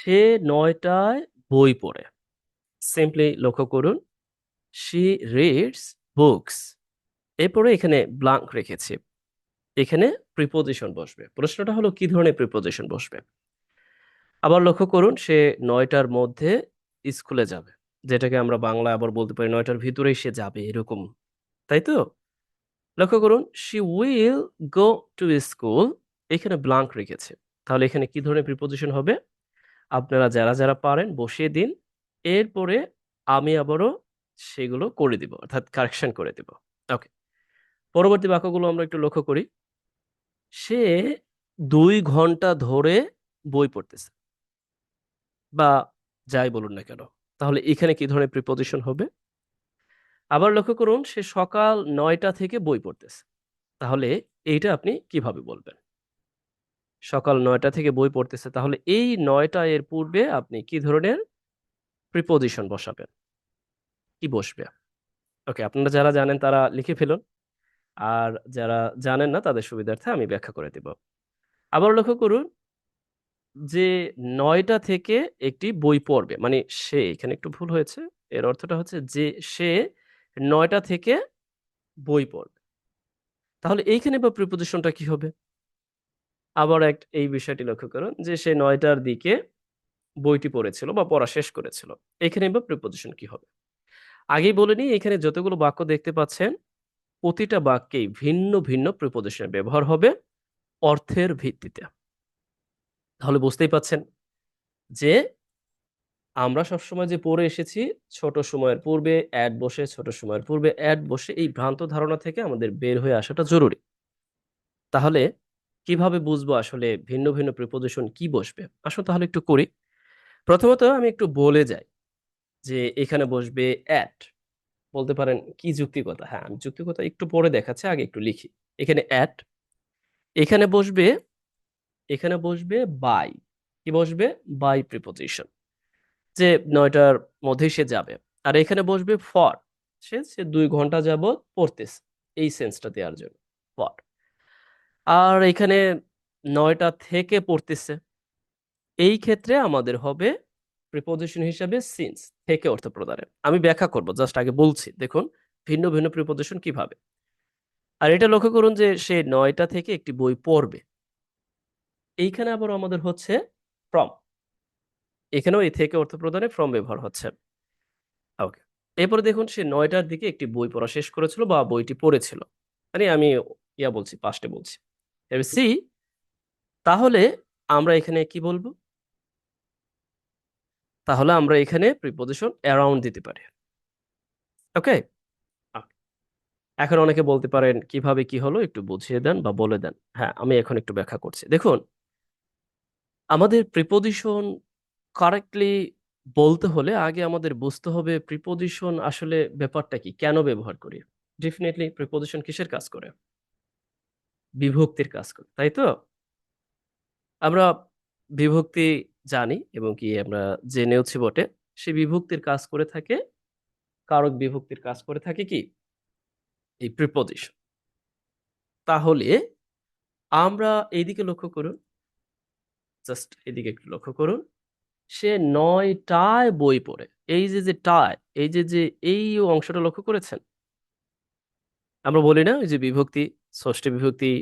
সে ৯টায় বই পড়ে। সিম্পলি লক্ষ্য করুন, শি রিডস বুকস। এরপরে এখানে ব্লাঙ্ক রেখেছি। এখানে প্রিপোজিশন বসবে। প্রশ্নটা হলো কি ধরনের প্রিপোজিশন বসবে? আবার লক্ষ্য করুন, সে ৯টার মধ্যে স্কুলে যাবে। যেটাকে আমরা বাংলায় আবার বলতে পারি ৯টার ভিতরেই সে যাবে এরকম। তাই তো? লক্ষ্য করুন, she will go to school, এখানে ব্লাঙ্ক রেখেছে। তাহলে এখানে কি ধরনের প্রিপোজিশন হবে? আপনারা যারা পারেন বসিয়ে দিন। এরপরে আমি আবারও সেগুলো করে দিব। অর্থাৎ কারেকশন করে দিব। ওকে। পরবর্তী বাক্যগুলো আমরা একটু লক্ষ্য করি। সে ২ ঘন্টা ধরে বই পড়তেছে। বা যাই বলুন না কেন। তাহলে এখানে কি ধরনের প্রিপোজিশন হবে? আবার লক্ষ্য করুন, সে সকাল ৯টা থেকে বই পড়তেছে। তাহলে এইটা আপনি কিভাবে বলবেন? সকাল ৯টা থেকে বই পড়তেছে। তাহলে এই ৯টা এর পূর্বে আপনি কি ধরনের প্রিপোজিশন বসাবেন? কি বসবে? ওকে, আপনারা যারা জানেন তারা লিখে ফেলুন। আর যারা জানেন না তাদের সুবিধার্থে আমি ব্যাখ্যা করে দিব। আবার লক্ষ্য করুন যে ৯টা থেকে একটি বই পড়বে। মানে সে, এখানে একটু ভুল হয়েছে। এর অর্থটা হচ্ছে যে সে ৯টা থেকে বই পড়বে। তাহলে এইখানে বা প্রিপোজিশনটা কি হবে? আবার এই বিষয়টি লক্ষ্য করুন যে সে ৯টার দিকে বইটি পড়েছিল বা পড়া শেষ করেছিল। এখানে বা প্রিপোজিশন কি হবে? আগেই বলে নিই, এখানে যতগুলো বাক্য দেখতে পাচ্ছেন প্রতিটা বাক্যেই ভিন্ন প্রিপোজিশনের ব্যবহার হবে অর্থের ভিত্তিতে। তাহলে বুঝতেই পাচ্ছেন যে আমরা সবসময় যে পড়ে এসেছি ছোট সময়ের পূর্বে অ্যাড বসে, ছোট সময়ের পূর্বে অ্যাড বসে, এই ভ্রান্ত ধারণা থেকে আমাদের বের হয়ে আসাটা জরুরি। তাহলে কিভাবে বুঝবো আসলে ভিন্ন প্রিপোজিশন কি বসবে? আসুন তাহলে একটু করি। প্রথমত আমি একটু বলে যাই যে এখানে বসবে অ্যাট। বলতে পারেন কি যুক্তিকতা? হ্যাঁ, আমি যুক্তিকতা একটু পরে দেখাচ্ছি, আগে একটু লিখি। এখানে অ্যাট, এখানে বসবে এখানে বসবে বাই। কি বসবে? By preposition. যে ৯টার মধ্যেই সে যাবে। আর এখানে বসবে ফর। সে ২ ঘন্টা যাবৎ পড়তেছে। এই সেন্সটা দেওয়ার জন্য ফর। আর এখানে ৯টা থেকে পড়তেছে। এই ক্ষেত্রে আমাদের হবে প্রিপোজিশন হিসাবে সিন্স, থেকে অর্থ প্রদানের। আমি ব্যাখ্যা করব, জাস্ট আগে বলছি। দেখুন ভিন্ন প্রিপোজিশন কিভাবে। আর এটা লক্ষ্য করুন যে সে ৯টা থেকে একটি বই পড়বে। এইখানে আবার আমাদের হচ্ছে ফ্রম। এখানেও এই থেকে অর্থ প্রদানে ফ্রম ব্যবহার হচ্ছে। ওকে। এরপরে দেখুন সে ৯টার দিকে একটি বই পড়া শেষ করেছিল বা বইটি পড়েছিল। মানে আমি বলছি, পাস্টে বলছি। এবার সি, তাহলে আমরা এখানে কি বলবো? তাহলে আমরা এখানে প্রিপোজিশন অ্যারাউন্ড দিতে পারি। ওকে? এখন অনেকে বলতে পারেন কিভাবে কি হলো একটু বুঝিয়ে দেন বা বলে দেন। হ্যাঁ, আমি এখন একটু ব্যাখ্যা করছি। দেখুন, আমাদের প্রিপোজিশন কারেক্টলি বলতে হলে আগে আমাদের বুঝতে হবে প্রিপোজিশন আসলে ব্যাপারটা কি? কেন ব্যবহার করি? ডেফিনিটলি প্রিপোজিশন কিসের কাজ করে? বিভক্তির কাজ করে। তাই তো? আমরা বিভক্তি জানি এবং কি আমরা জেনেওছি বটে। সে বিভক্তির কাজ করে থাকে, কারক বিভক্তির কাজ করে থাকে কি? এই প্রিপোজিশন। তাহলে আমরা এইদিকে লক্ষ্য করুন, জাস্ট এদিকে একটু লক্ষ্য করুন। সে ৯ টায় বই পড়ে। এই যে টায়, এই যে এই অংশটা লক্ষ্য করেছেন? আমরা বলি না ওই যে বিভক্তি, ষষ্ঠী বিভক্তি,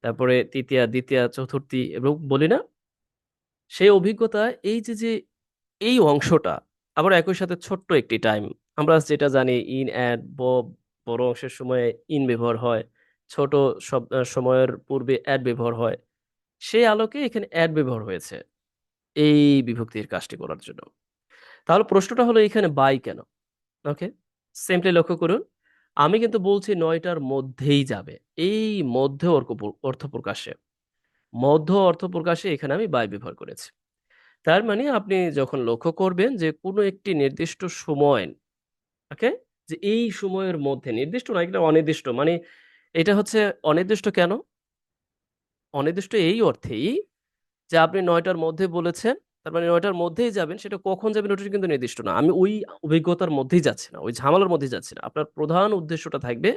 তারপরে তৃতীয়া, দ্বিতীয়া, চতুর্থী এবং বলি না? সেই অভিজ্ঞতায় এই যে এই অংশটা আবার একই সাথে ছোট্ট একটি টাইম। আমরা যেটা জানি ইন, অ্যাড, বড় অংশের সময়ে ইন ব্যবহার হয়। ছোট সময়ের পূর্বে অ্যাড ব্যবহার হয়। সেই আলোকে এখানে অ্যাড ব্যবহার হয়েছে এই বিভক্তির কাজটি করার জন্য। তাহলে প্রশ্নটা হলো এখানে বাই কেন? ওকে? সিম্পলি লক্ষ্য করুন। আমি কিন্তু বলছি ৯ টার মধ্যেই যাবে। এই মধ্যে অর্থ প্রকাশে। মধ্য অর্থ প্রকাশে এখানে আমি বাই ব্যবহার করেছি। তার মানে আপনি যখন লক্ষ্য করবেন যে কোনো একটি নির্দিষ্ট সময়, ওকে? যে এই সময়ের মধ্যে, নির্দিষ্ট না, এটা অনির্দিষ্ট। মানে এটা হচ্ছে অনির্দিষ্ট কেন? অনির্দিষ্ট এই অর্থেই যে আপনি ৯ টার মধ্যে বলেছেন, তার মানে ৯ টার মধ্যেই যাবেন। সেটা কখন যাবেন ওটা কিন্তু নির্দিষ্ট না। আমি ওই অভিজ্ঞতার মধ্যেই যাচ্ছি না। ওই ঝামেলার মধ্যেই যাচ্ছি না। আপনার প্রধান উদ্দেশ্যটা থাকবে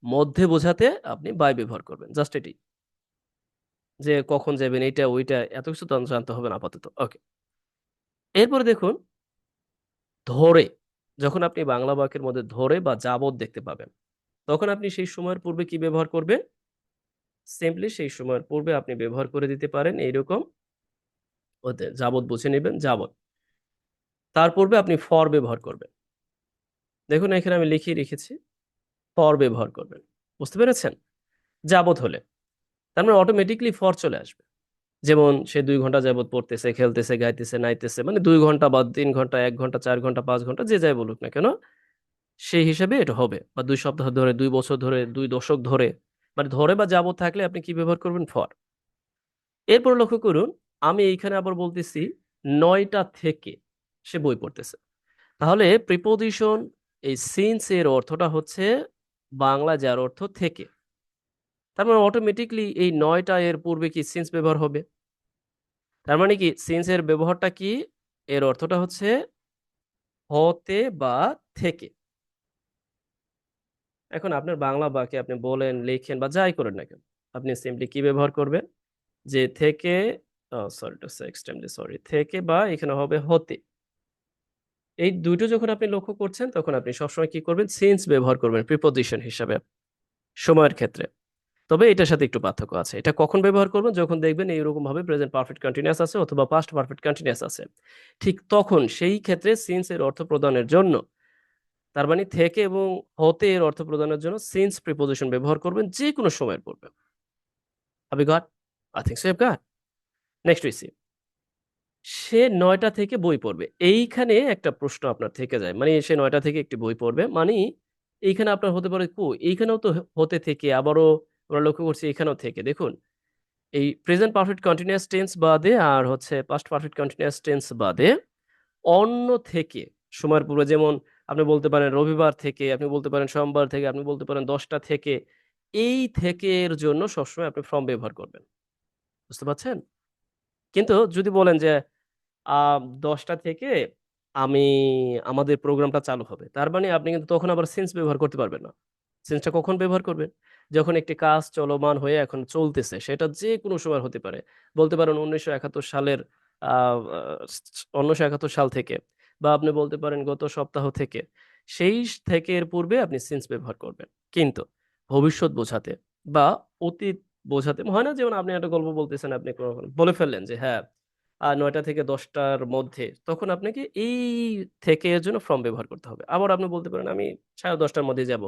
মধ্যে বোঝাতে আপনি বাই ব্যবহার করবেন। জাস্ট এটাই। যে কখন যাবেন এইটা ওইটা এত কিছু তো জানতে হবে না আপাতত। ওকে। এরপরে দেখুন ধরে, যখন আপনি বাংলা বাক্যের মধ্যে ধরে বা যাবত দেখতে পাবেন, তখন আপনি সেই সময়ের পূর্বে কি ব্যবহার করবেন? সিম্পলি সেই সময়ের পূর্বে আপনি ব্যবহার করে দিতে পারেন এইরকম, ওতে যাবত বুঝে নেবেন যাবত। তার পূর্বে আপনি ফর ব্যবহার করবেন। দেখুন এখানে আমি লিখিয়ে রেখেছি, ফর ব্যবহার করবেন। বুঝতে পেরেছেন? যাবত হলে তার মানে অটোমেটিকলি ফর চলে আসবে। যেমন সে 2 ঘন্টা যাবত পড়তেছে, খেলতেছে, গাইতেছে, নাইতেছে, মানে 2 ঘন্টা বা 3 ঘন্টা, 1 ঘন্টা, 4 ঘন্টা, 5 ঘন্টা, যে যাই বলুক না কেন, সেই হিসাবে এটা হবে। বা 2 সপ্তাহ ধরে, 2 বছর ধরে, 2 দশক ধরে, মানে ধরে বা যাবত থাকলে আপনি কি ব্যবহার করবেন? ফর। এরপর লক্ষ্য করুন, আমি এইখানে আবার বলতেছি 9টা থেকে সে বই পড়তেছে। তাহলে প্রিপোজিশন এই সিন্স এর অর্থটা হচ্ছে বাংলা যার অর্থ থেকে। তার মানে অটোমেটিকলি এই 9টা এর পূর্বে কি সিন্স ব্যবহার হবে। তার মানে কি সিন্স এর ব্যবহারটা কি? এর অর্থটা হচ্ছে হতে বা থেকে। এখন আপনার বাংলা বাক্যে আপনি বলেন, লেখেন বা যাই করেন না কেন, আপনি সিম্পলি কি ব্যবহার করবেন? যে থেকে, sorry to say extremely sorry, থেকে বা এখানে হবে হতে। এই দুটো যখন আপনি লক্ষ্য করছেন তখন আপনি সবসময় কি করবেন? সিন্স ব্যবহার করবেন প্রিপোজিশন হিসাবে সময়ের ক্ষেত্রে। তবে এটার সাথে একটু পার্থক্য আছে। এটা কখন ব্যবহার করবেন? যখন দেখবেন এইরকম ভাবে প্রেজেন্ট পারফেক্ট কন্টিনিউয়াস আছে অথবা পাস্ট পারফেক্ট কন্টিনিউয়াস আছে। ঠিক তখন সেই ক্ষেত্রে সিন্স এর অর্থ প্রদানের জন্য, তার মানে থেকে এবং হতে এর অর্থ প্রদানের জন্য সিন্স প্রিপোজিশন ব্যবহার করবেন যেকোনো সময়ের পূর্বে। Have you got? I think so you've got. Next we see. সে ৯টা থেকে বই পড়বে। এইখানে একটা প্রশ্ন আপনার থেকে যায়। মানে সে ৯টা থেকে একটি বই পড়বে। মানি এইখানে আপনার হতে পারে এইখানেও তো হতে থেকে, আবারও আমরা লক্ষ্য করছি এখানেও থেকে। দেখুন এই প্রেজেন্ট পারফেক্ট কন্টিনিউয়াস টেন্স বাদে আর হচ্ছে পাস্ট পারফেক্ট কন্টিনিউয়াস টেন্স বাদে অন্য থেকে সময়ের পূর্বে, যেমন আপনি বলতে পারেন রবিবার থেকে, আপনি বলতে পারেন সোমবার থেকে, আপনি বলতে পারেন ১০টা থেকে। এই থেকে এর জন্য সবসময় আপনি ফ্রম ব্যবহার করবেন। বুঝতে পারছেন? কিন্তু যদি বলেন যে ১০টা থেকে আমি আমাদের প্রোগ্রামটা চালু হবে। তার মানে আপনি কিন্তু তখন আবার সিন্স ব্যবহার করতে পারবেন না। সিন্সটা কখন ব্যবহার করবেন? যখন একটি কাজ চলমান হয়ে এখন চলতেছে। সেটা যেকোনো সময় হতে পারে। বলতে পারেন ১৯৭১ সালের আ আ ১৯৭১ সাল থেকে, বা আপনি বলতে পারেন গত সপ্তাহ থেকে। সেই থেকে এর পূর্বে আপনি সিন্স ব্যবহার করবেন। কিন্তু ভবিষ্যৎ বোঝাতে বা অতীত বোঝাতে হয় না, যেমন আপনি একটা গল্প বলতেছেন, আপনি বলে ফেললেন যে হ্যাঁ ৯টা থেকে ১০টার মধ্যে, তখন আপনাকে এই থেকে এর জন্য ফ্রম ব্যবহার করতে হবে। আবার আপনি বলতে পারেন আমি ১০:৩০ মধ্যে যাব।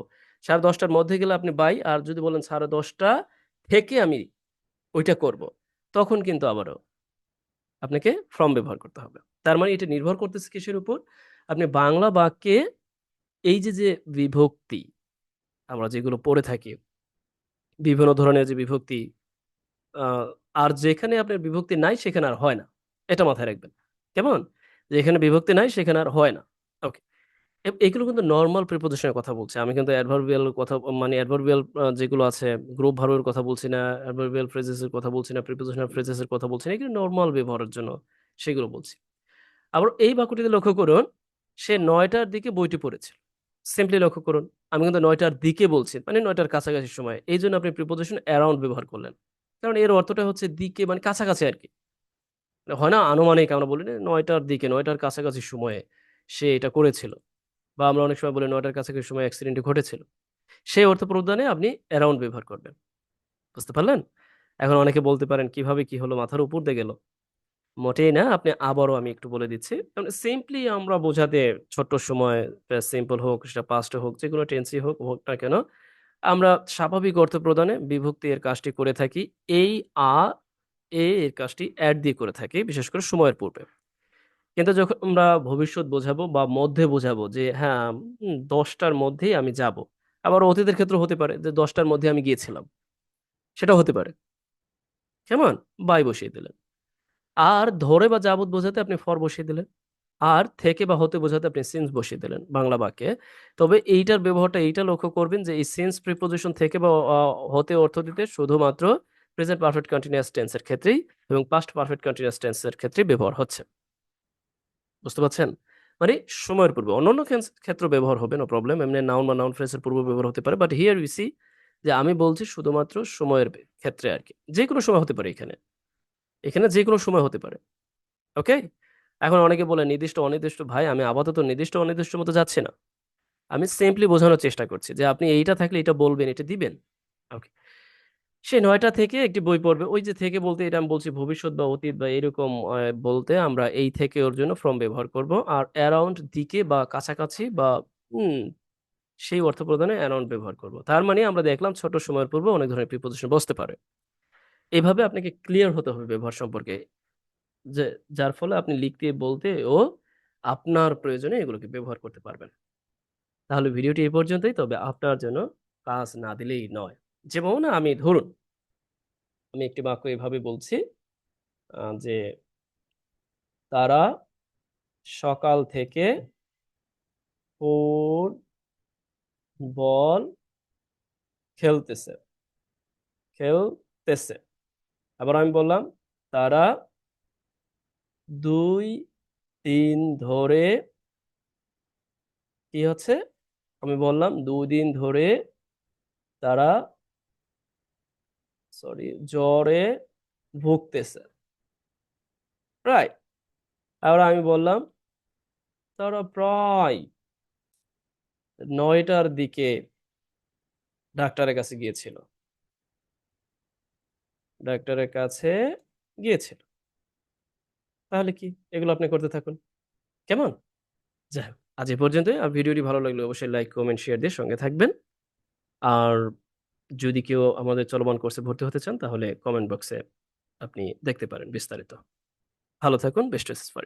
১০:৩০ মধ্যে গেলে আপনি বাই, আর যদি বলেন ১০:৩০ থেকে আমি ওইটা করব, তখন কিন্তু আবারও আপনাকে ফ্রম ব্যবহার করতে হবে। তার মানে এটা নির্ভর করতেছে কিসের উপর? আপনি বাংলা বাক্যে এই যে বিভক্তি আমরা যেগুলো পড়ে থাকি, বিভিন্ন ধরনের যে বিভক্তি, আ আর যেখানে আপনার বিভক্তি নাই সেখানে আর হয় না। এটা মাথায় রাখবেন। কেমন? যেখানে বিভক্তি নাই সেখানে আর হয় না। ওকে। এগুলো কিন্তু নরমাল প্রিপোজিশন এর কথা বলছি। আমি কিন্তু অ্যাডভার্বিয়াল কথা, মানে অ্যাডভার্বিয়াল যেগুলো আছে, গ্রুপ ভার্ব এর কথা বলছি না, অ্যাডভার্বিয়াল ফ্রেজেস এর কথা বলছি না, প্রিপোজিশনাল ফ্রেজেস এর কথা বলছি না। এগুলো নরমাল ব্যবহারের জন্য সেগুলো বলছি। আবার এই বাক্যটিতে লক্ষ্য করুন, সে ৯ টার দিকে বইটি পড়েছিল। সিম্পলি লক্ষ্য করুন, আমি কিন্তু ৯ টার দিকে বলছি, মানে ৯ টার কাছাকাছি সময়ে। এইজন্য আপনি প্রিপোজিশন অ্যারাউন্ড ব্যবহার করলেন। কারণ এর অর্থটা হচ্ছে দিকে, মানে কাছাকাছি আরকি। হয় না আনুমানিক, আমরা বলি না ৯ টার দিকে, ৯ টার কাছাকাছি সময়ে সে এটা করেছিল। বা আমরা অনেক সময় বলি ৯ টার কাছাকাছি সময়ে অ্যাক্সিডেন্টটি ঘটেছিল। সেই অর্থ প্রদানে আপনি অ্যারাউন্ড ব্যবহার করবেন। বুঝতে পারলেন? এখন অনেকে বলতে পারেন কিভাবে কি হলো, মাথার উপর দিয়ে গেল। মোটেই না, আপনি আবারও আমি একটু বলে দিচ্ছি। সিম্পলি আমরা বোঝাতে ছোট্ট সময়, সিম্পল হোক, সেটা পাস্ট হোক, যেকোনো টেন্সই হোক না কেন, আমরা স্বাভাবিক অর্থ প্রদানে বিভক্তি এর কাজটি করে থাকি। এই আ, এর কাজটি অ্যাড দিয়ে করে থাকি, বিশেষ করে সময়ের পূর্বে। কিন্তু যখন আমরা ভবিষ্যৎ বোঝাবো বা মধ্যে বোঝাবো যে হ্যাঁ ১০ টার মধ্যেই আমি যাবো। আবার অতীতের ক্ষেত্রেও হতে পারে যে ১০ টার মধ্যে আমি গিয়েছিলাম। সেটাও হতে পারে। কেমন? বাই বসিয়ে দিলেন। আর ধরে বা যাবত বোঝাতে আপনি ফর বসিয়ে দিলেন। আর থেকে বা হতে বোঝাতে আপনি সিন্স বসিয়ে দিলেন বাংলা বাক্যে। তবে এইটার ব্যবহারটা এইটা লক্ষ্য করবেন যে এই সিন্স প্রিপোজিশন থেকে বা হতে অর্থ দিতে শুধুমাত্র প্রেজেন্ট পারফেক্ট কন্টিনিউয়াস টেন্স এর ক্ষেত্রেই এবং পাস্ট পারফেক্ট কন্টিনিউয়াস টেন্স এর ক্ষেত্রেই ব্যবহার হচ্ছে। বুঝতে পারছেন? মানে সময়ের পূর্বে। অন্যান্য ক্ষেত্রেও ব্যবহার হবে, নো প্রবলেম। এমনি নাউন বা নাউন ফ্রেজ এর পূর্বে ব্যবহার হতে পারে। বাট হিয়ার উই সি যে আমি বলছি শুধুমাত্র সময়ের ক্ষেত্রে আরকি। যেকোনো সময় হতে পারে এখানে। এখানে যেকোনো সময় হতে পারে। ওকে? এখন অনেকে বলে নির্দিষ্ট, অনির্দিষ্ট। ভাই আমি আপাতত নির্দিষ্ট, অনির্দিষ্ট মতো যাচ্ছি না। আমি সিম্পলি বোঝানোর চেষ্টা করছি যে আপনি এইটা থাকলে এটা বলবেন, এটা দিবেন। ওকে। সে ৯ টা থেকে একটি বই পড়বে। ওই যে থেকে বলতে এটা আমি বলছি ভবিষ্যৎ বা অতীত বা এরকম বলতে আমরা এই থেকে ওর জন্য ফ্রম ব্যবহার করব। আর অ্যারাউন্ড দিকে বা কাছাকাছি বা হুম, সেই অর্থ প্রদানে অ্যারাউন্ড ব্যবহার করব। তার মানে আমরা দেখলাম ছোট সময়ের পূর্বে অনেক ধরনের প্রিপোজিশন বসতে পারে। এভাবে আপনাকে ক্লিয়ার হতে হবে ব্যবহার সম্পর্কে। যে যার ফলে আপনি লিখতে বলতে ও আপনার প্রয়োজনে এগুলোকে ব্যবহার করতে পারবেন। তাহলে ভিডিওটি এই পর্যন্তই। তবে আপনার জন্য কাজ না দিলেই নয়। যেমন আমি ধরুন, আমি একটি বাক্য এভাবে বলছি যে তারা সকাল থেকে ফুটবল খেলতেছে, খেলতেছে। আবার আমি বললাম তারা ২ দিন ধরে কি হচ্ছে? আমি বললাম ২ দিন ধরে তারা জ্বরে ভুগতেছে। রাইট? আবার আমি বললাম তারা প্রায় ৯ টার দিকে ডাক্তারের কাছে গিয়েছিল। ডাক্তারের কাছে গিয়েছিল। তাহলে কি? এগুলো আপনি করতে থাকুন। কেমন? যাই হোক, আজ এ পর্যন্তই। আর ভিডিওটি ভালো লাগলে অবশ্যই লাইক, কমেন্ট, শেয়ার দিয়ে সঙ্গে থাকবেন। আর যদি কেউ আমাদের চলমান কোর্সে ভর্তি হতে চান তাহলে কমেন্ট বক্সে আপনি দেখতে পারেন বিস্তারিত। ভালো থাকুন। Best wishes for